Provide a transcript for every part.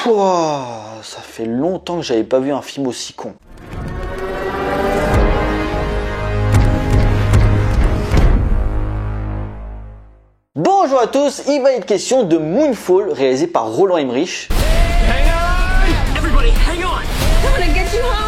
Pouah, ça fait longtemps que j'avais pas vu un film aussi con. Bonjour à tous, il va être question de Moonfall, réalisé par Roland Emmerich. Hang on! Everybody, hang on! I'm gonna get you home!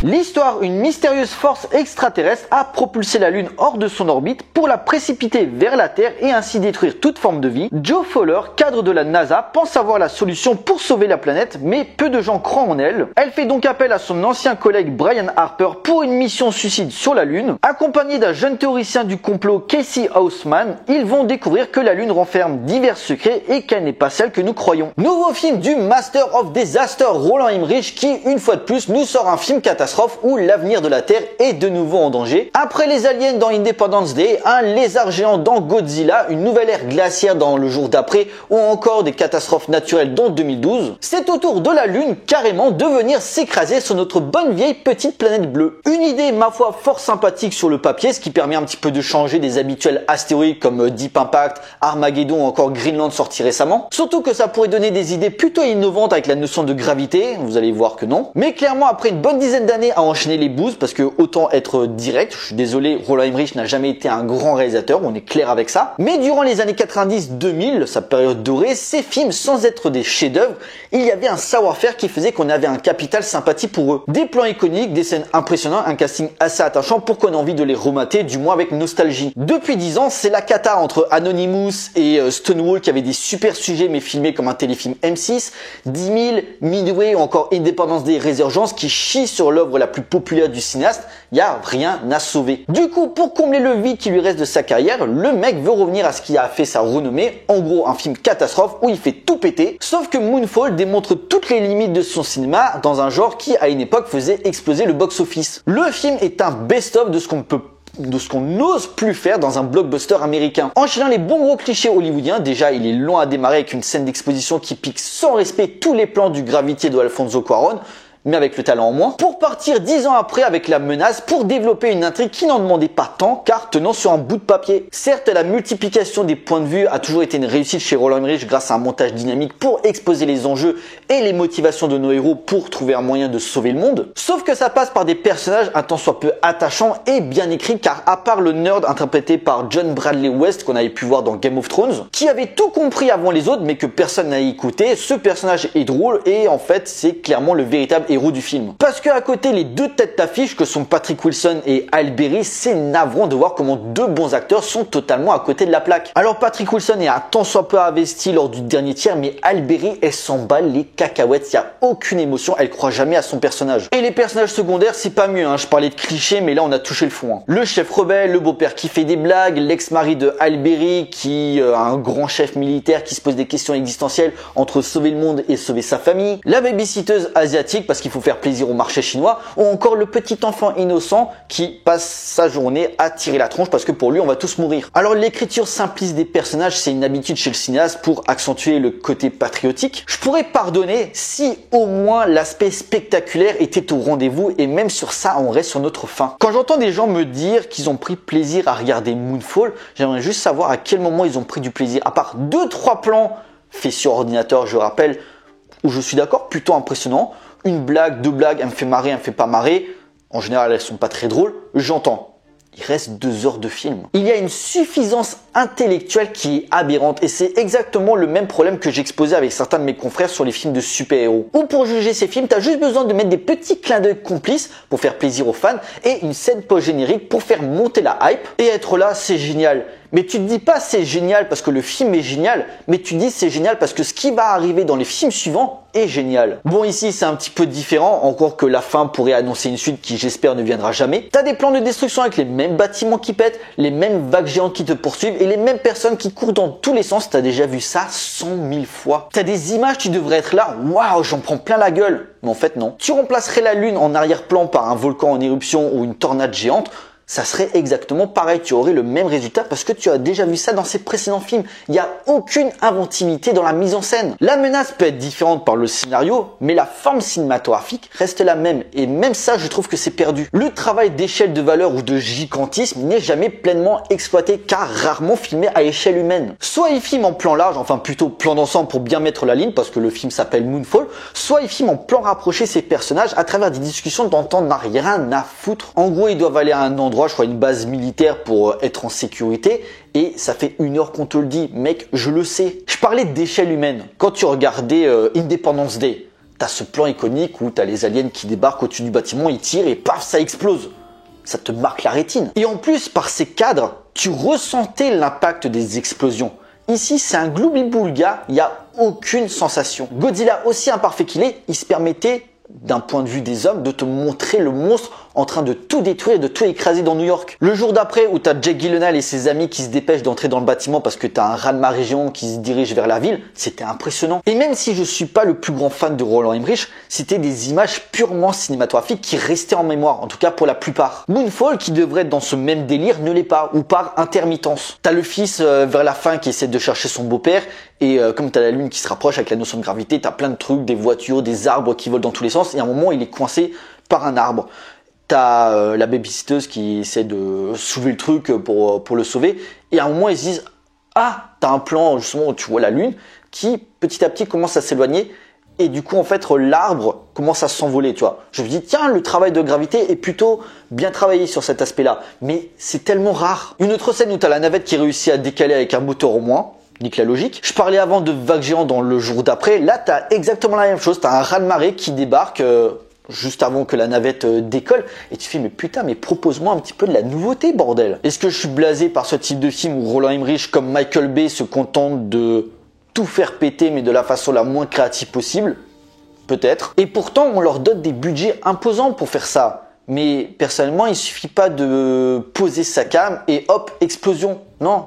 L'histoire, une mystérieuse force extraterrestre a propulsé la Lune hors de son orbite pour la précipiter vers la Terre et ainsi détruire toute forme de vie. Joe Fowler, cadre de la NASA, pense avoir la solution pour sauver la planète, mais peu de gens croient en elle. Elle fait donc appel à son ancien collègue Brian Harper pour une mission suicide sur la Lune. Accompagné d'un jeune théoricien du complot Casey Houseman, ils vont découvrir que la Lune renferme divers secrets et qu'elle n'est pas celle que nous croyons. Nouveau film du Master of Disaster Roland Emmerich qui, une fois de plus, nous sort un film catastrophe où l'avenir de la Terre est de nouveau en danger. Après les aliens dans Independence Day, un lézard géant dans Godzilla, une nouvelle ère glaciaire dans Le Jour d'après ou encore des catastrophes naturelles dans 2012, c'est au tour de la Lune carrément de venir s'écraser sur notre bonne vieille petite planète bleue. Une idée ma foi fort sympathique sur le papier, ce qui permet un petit peu de changer des habituels astéroïdes comme Deep Impact, Armageddon ou encore Greenland sortis récemment. Surtout que ça pourrait donner des idées plutôt innovantes avec la notion de gravité, vous allez voir que non. Mais clairement après une bonne dizaine d'années à enchaîner les bouses, parce que autant être direct, je suis désolé, Roland Emmerich n'a jamais été un grand réalisateur, on est clair avec ça. Mais durant les années 90-2000, sa période dorée, ces films, sans être des chefs-d'œuvre, il y avait un savoir-faire qui faisait qu'on avait un capital sympathie pour eux. Des plans iconiques, des scènes impressionnantes, un casting assez attachant pour qu'on ait envie de les remater, du moins avec nostalgie. Depuis 10 ans, c'est la cata entre Anonymous et Stonewall qui avait des super sujets mais filmés comme un téléfilm M6, 10 000, Midway ou encore Independence Day Résurgence qui chie sur l'œuvre la plus populaire du cinéaste, il n'y a rien à sauver. Du coup, pour combler le vide qui lui reste de sa carrière, le mec veut revenir à ce qui a fait sa renommée, en gros un film catastrophe où il fait tout péter, sauf que Moonfall démontre toutes les limites de son cinéma dans un genre qui à une époque faisait exploser le box-office. Le film est un best-of de ce qu'on n'ose plus faire dans un blockbuster américain. Enchaînant les bons gros clichés hollywoodiens, déjà il est long à démarrer avec une scène d'exposition qui pique sans respect tous les plans du Gravitier de Alfonso Cuarón, mais avec le talent en moins, pour partir 10 ans après avec La Menace pour développer une intrigue qui n'en demandait pas tant car tenant sur un bout de papier. Certes, la multiplication des points de vue a toujours été une réussite chez Roland Emmerich grâce à un montage dynamique pour exposer les enjeux et les motivations de nos héros pour trouver un moyen de sauver le monde. Sauf que ça passe par des personnages un tant soit peu attachants et bien écrits car à part le nerd interprété par John Bradley West qu'on avait pu voir dans Game of Thrones, qui avait tout compris avant les autres mais que personne n'a écouté, ce personnage est drôle et en fait c'est clairement le véritable héros du film. Parce que à côté les deux têtes d'affiche que sont Patrick Wilson et Halle Berry, c'est navrant de voir comment deux bons acteurs sont totalement à côté de la plaque. Alors Patrick Wilson est un tant soit peu investi lors du dernier tiers, mais Halle Berry elle s'emballe les cacahuètes, il y a aucune émotion, elle croit jamais à son personnage. Et les personnages secondaires c'est pas mieux, je parlais de clichés mais là on a touché le fond. Le chef rebelle, le beau-père qui fait des blagues, l'ex-mari de Halle Berry qui a un grand chef militaire qui se pose des questions existentielles entre sauver le monde et sauver sa famille, la babysitteuse asiatique parce qu'il faut faire plaisir au marché chinois, ou encore le petit enfant innocent qui passe sa journée à tirer la tronche parce que pour lui on va tous mourir. Alors l'écriture simpliste des personnages c'est une habitude chez le cinéaste pour accentuer le côté patriotique. Je pourrais pardonner si au moins l'aspect spectaculaire était au rendez-vous et même sur ça on reste sur notre faim. Quand j'entends des gens me dire qu'ils ont pris plaisir à regarder Moonfall, j'aimerais juste savoir à quel moment ils ont pris du plaisir, à part 2-3 plans faits sur ordinateur je rappelle, où je suis d'accord plutôt impressionnant. Une blague, deux blagues, elle me fait marrer, elle me fait pas marrer. En général, elles sont pas très drôles. J'entends. Il reste 2 heures de film. Il y a une suffisance intellectuelle qui est aberrante et c'est exactement le même problème que j'exposais avec certains de mes confrères sur les films de super-héros. Ou pour juger ces films, t'as juste besoin de mettre des petits clins d'œil complices pour faire plaisir aux fans et une scène post-générique pour faire monter la hype et être là, c'est génial. Mais tu te dis pas c'est génial parce que le film est génial, mais tu te dis c'est génial parce que ce qui va arriver dans les films suivants est génial. Bon ici c'est un petit peu différent, encore que la fin pourrait annoncer une suite qui j'espère ne viendra jamais. T'as des plans de destruction avec les mêmes bâtiments qui pètent, les mêmes vagues géantes qui te poursuivent et les mêmes personnes qui courent dans tous les sens, t'as déjà vu ça 100 000 fois. T'as des images qui devraient être là, waouh j'en prends plein la gueule, mais en fait non. Tu remplacerais la lune en arrière-plan par un volcan en éruption ou une tornade géante, ça serait exactement pareil. Tu aurais le même résultat parce que tu as déjà vu ça dans ses précédents films. Il n'y a aucune inventivité dans la mise en scène. La menace peut être différente par le scénario, mais la forme cinématographique reste la même. Et même ça, je trouve que c'est perdu. Le travail d'échelle de valeur ou de gigantisme n'est jamais pleinement exploité car rarement filmé à échelle humaine. Soit il filme en plan large, enfin plutôt plan d'ensemble pour bien mettre la ligne parce que le film s'appelle Moonfall, soit il filme en plan rapproché ses personnages à travers des discussions dont on n'a rien à foutre. En gros, ils doivent aller à un endroit, je crois une base militaire pour être en sécurité et ça fait 1 heure qu'on te le dit. Mec, je le sais. Je parlais d'échelle humaine. Quand tu regardais Independence Day, t'as ce plan iconique où t'as les aliens qui débarquent au-dessus du bâtiment, ils tirent et paf, ça explose. Ça te marque la rétine. Et en plus, par ces cadres, tu ressentais l'impact des explosions. Ici, c'est un gloubi-boulga, il n'y a aucune sensation. Godzilla, aussi imparfait qu'il est, il se permettait, d'un point de vue des hommes, de te montrer le monstre en train de tout détruire, de tout écraser dans New York. Le jour d'après, où t'as Jake Gyllenhaal et ses amis qui se dépêchent d'entrer dans le bâtiment parce que t'as un raz-de-marée géant qui se dirige vers la ville, c'était impressionnant. Et même si je suis pas le plus grand fan de Roland Emmerich, c'était des images purement cinématographiques qui restaient en mémoire, en tout cas pour la plupart. Moonfall, qui devrait être dans ce même délire, ne l'est pas, ou par intermittence. T'as le fils vers la fin qui essaie de chercher son beau-père, et comme t'as la lune qui se rapproche avec la notion de gravité, t'as plein de trucs, des voitures, des arbres qui volent dans tous les sens, et à un moment il est coincé par un arbre. T'as la babysitteuse qui essaie de soulever le truc pour le sauver. Et à un moment, ils se disent « Ah, t'as un plan justement où tu vois la lune qui petit à petit commence à s'éloigner. » Et du coup, en fait, l'arbre commence à s'envoler, tu vois. Je me dis « Tiens, le travail de gravité est plutôt bien travaillé sur cet aspect-là. » Mais c'est tellement rare. Une autre scène où t'as la navette qui réussit à décaler avec un moteur au moins. Nique la logique. Je parlais avant de vagues géantes dans le jour d'après. Là, t'as exactement la même chose. T'as un raz-de-marée qui débarque... juste avant que la navette décolle, et tu fais mais putain, mais propose-moi un petit peu de la nouveauté, bordel. Est-ce que je suis blasé par ce type de film où Roland Emmerich comme Michael Bay se contente de tout faire péter mais de la façon la moins créative possible? Peut-être. Et pourtant on leur donne des budgets imposants pour faire ça. Mais personnellement il suffit pas de poser sa cam et hop, explosion. Non.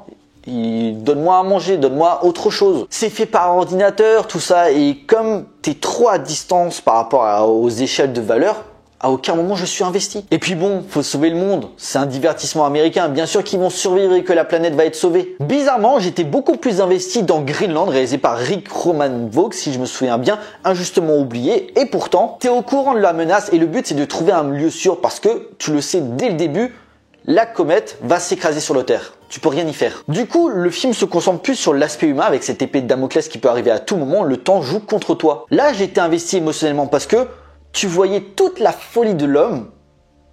Donne-moi à manger, donne-moi autre chose. C'est fait par ordinateur, tout ça, et comme t'es trop à distance par rapport aux échelles de valeur, à aucun moment je suis investi. Et puis bon, faut sauver le monde, c'est un divertissement américain, bien sûr qu'ils vont survivre et que la planète va être sauvée. Bizarrement, j'étais beaucoup plus investi dans Greenland, réalisé par Rick Roman Vogt, si je me souviens bien, injustement oublié, et pourtant, t'es au courant de la menace, et le but c'est de trouver un lieu sûr, parce que, tu le sais dès le début, la comète va s'écraser sur la Terre. Tu peux rien y faire. Du coup, le film se concentre plus sur l'aspect humain avec cette épée de Damoclès qui peut arriver à tout moment, le temps joue contre toi. Là, j'étais investi émotionnellement parce que tu voyais toute la folie de l'homme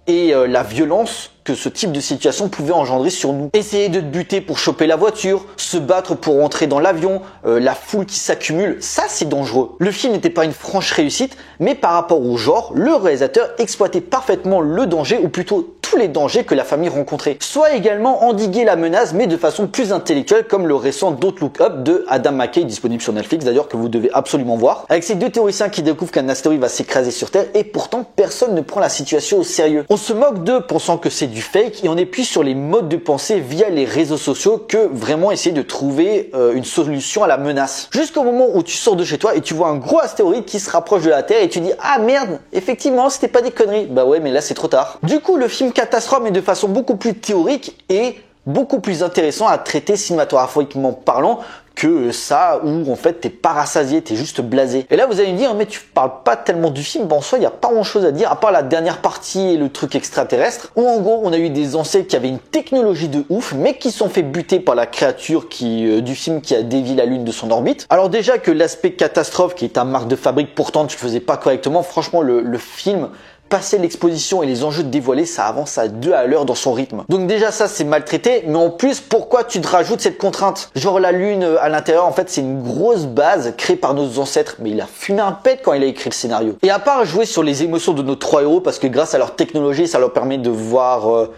et la violence que ce type de situation pouvait engendrer sur nous. Essayer de te buter pour choper la voiture, se battre pour entrer dans l'avion, la foule qui s'accumule, ça c'est dangereux. Le film n'était pas une franche réussite, mais par rapport au genre, le réalisateur exploitait parfaitement le danger, ou plutôt tous les dangers que la famille rencontrait. Soit également endiguer la menace, mais de façon plus intellectuelle, comme le récent Don't Look Up de Adam McKay, disponible sur Netflix d'ailleurs, que vous devez absolument voir. Avec ces deux théoriciens qui découvrent qu'un astéroïde va s'écraser sur Terre, et pourtant personne ne prend la situation au sérieux. On se moque d'eux pensant que c'est du fake, et on est plus sur les modes de pensée via les réseaux sociaux que vraiment essayer de trouver une solution à la menace. Jusqu'au moment où tu sors de chez toi et tu vois un gros astéroïde qui se rapproche de la Terre et tu dis ah merde, effectivement c'était pas des conneries. Bah ouais, mais là c'est trop tard. Du coup le film catastrophe, mais de façon beaucoup plus théorique et beaucoup plus intéressant à traiter cinématographiquement parlant que ça où en fait t'es pas rassasié, t'es juste blasé. Et là vous allez me dire mais tu parles pas tellement du film. Bon, en soi il y a pas grand chose à dire à part la dernière partie et le truc extraterrestre où en gros on a eu des ancêtres qui avaient une technologie de ouf mais qui sont fait buter par la créature du film qui a dévié la lune de son orbite. Alors déjà que l'aspect catastrophe qui est un marque de fabrique pourtant tu le faisais pas correctement, franchement le film passer l'exposition et les enjeux dévoilés, ça avance à 2 à l'heure dans son rythme. Donc déjà ça c'est maltraité, mais en plus pourquoi tu te rajoutes cette contrainte? Genre la lune à l'intérieur en fait c'est une grosse base créée par nos ancêtres, mais il a fumé un pet quand il a écrit le scénario. Et à part jouer sur les émotions de nos 3 héros parce que grâce à leur technologie ça leur permet de voir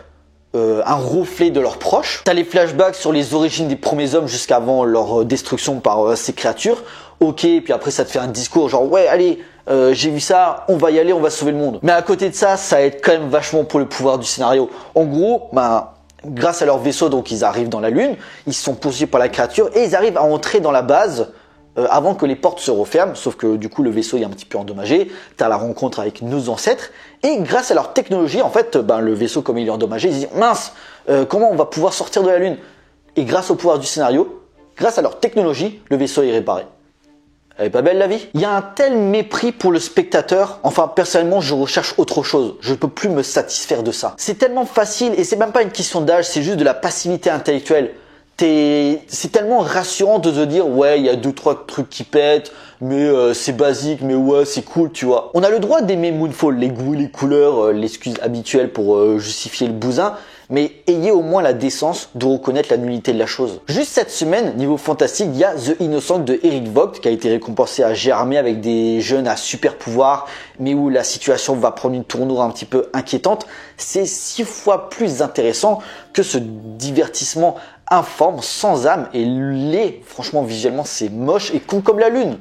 un reflet de leurs proches. T'as les flashbacks sur les origines des premiers hommes jusqu'avant leur destruction par ces créatures. Ok, puis après ça te fait un discours genre ouais allez j'ai vu ça, on va y aller, on va sauver le monde. Mais à côté de ça, ça aide quand même vachement pour le pouvoir du scénario. En gros, grâce à leur vaisseau, donc ils arrivent dans la lune, ils sont poursuivis par la créature et ils arrivent à entrer dans la base avant que les portes se referment, sauf que du coup le vaisseau est un petit peu endommagé, t'as la rencontre avec nos ancêtres, et grâce à leur technologie, en fait, le vaisseau comme il est endommagé, ils se disent mince, comment on va pouvoir sortir de la Lune? Et grâce au pouvoir du scénario, grâce à leur technologie, le vaisseau est réparé. Elle est pas belle la vie? Il y a un tel mépris pour le spectateur, enfin personnellement je recherche autre chose, je peux plus me satisfaire de ça. C'est tellement facile et c'est même pas une question d'âge, c'est juste de la passivité intellectuelle. C'est tellement rassurant de se dire ouais il y a 2-3 trucs qui pètent, mais c'est basique, mais ouais c'est cool tu vois. On a le droit d'aimer Moonfall, les goûts, les couleurs, l'excuse habituelle pour justifier le bousin, mais ayez au moins la décence de reconnaître la nullité de la chose. Juste cette semaine, niveau fantastique, il y a The Innocent de Eric Vogt qui a été récompensé à G-Armée avec des jeunes à super pouvoir, mais où la situation va prendre une tournure un petit peu inquiétante. C'est 6 fois plus intéressant que ce divertissement informe, sans âme et laid. Franchement, visuellement, c'est moche et con comme la lune.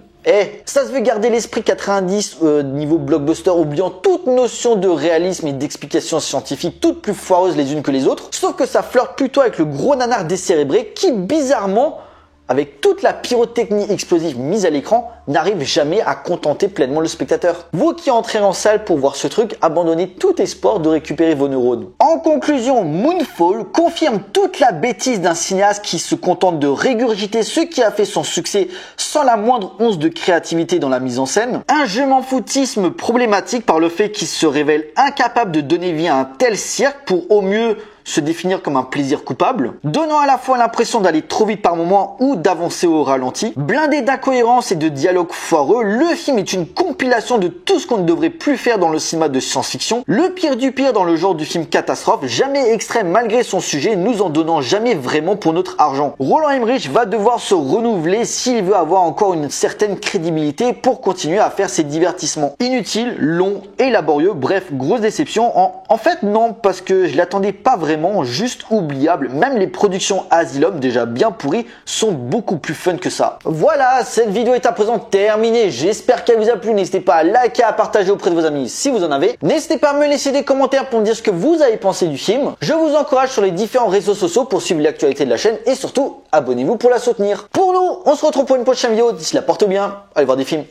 Ça se veut garder l'esprit 90 niveau blockbuster, oubliant toute notion de réalisme et d'explication scientifique, toutes plus foireuses les unes que les autres. Sauf que ça flirte plutôt avec le gros nanar décérébré qui, bizarrement, avec toute la pyrotechnie explosive mise à l'écran, n'arrive jamais à contenter pleinement le spectateur. Vous qui entrez en salle pour voir ce truc, abandonnez tout espoir de récupérer vos neurones. En conclusion, Moonfall confirme toute la bêtise d'un cinéaste qui se contente de régurgiter ce qui a fait son succès sans la moindre once de créativité dans la mise en scène. Un je m'en foutisme problématique par le fait qu'il se révèle incapable de donner vie à un tel cirque pour au mieux se définir comme un plaisir coupable, donnant à la fois l'impression d'aller trop vite par moment ou d'avancer au ralenti. Blindé d'incohérences et de dialogues foireux, le film est une compilation de tout ce qu'on ne devrait plus faire dans le cinéma de science-fiction, le pire du pire dans le genre du film catastrophe, jamais extrême malgré son sujet, nous en donnant jamais vraiment pour notre argent. Roland Emmerich va devoir se renouveler s'il veut avoir encore une certaine crédibilité pour continuer à faire ses divertissements inutiles, longs et laborieux, bref, grosse déception. En fait non, parce que je l'attendais pas vraiment, juste oubliable. Même les productions Asylum, déjà bien pourries, sont beaucoup plus fun que ça. Voilà, cette vidéo est à présent terminée. J'espère qu'elle vous a plu. N'hésitez pas à liker, à partager auprès de vos amis si vous en avez. N'hésitez pas à me laisser des commentaires pour me dire ce que vous avez pensé du film. Je vous encourage sur les différents réseaux sociaux pour suivre l'actualité de la chaîne et surtout, abonnez-vous pour la soutenir. Pour nous, on se retrouve pour une prochaine vidéo. D'ici là, portez bien. Allez voir des films.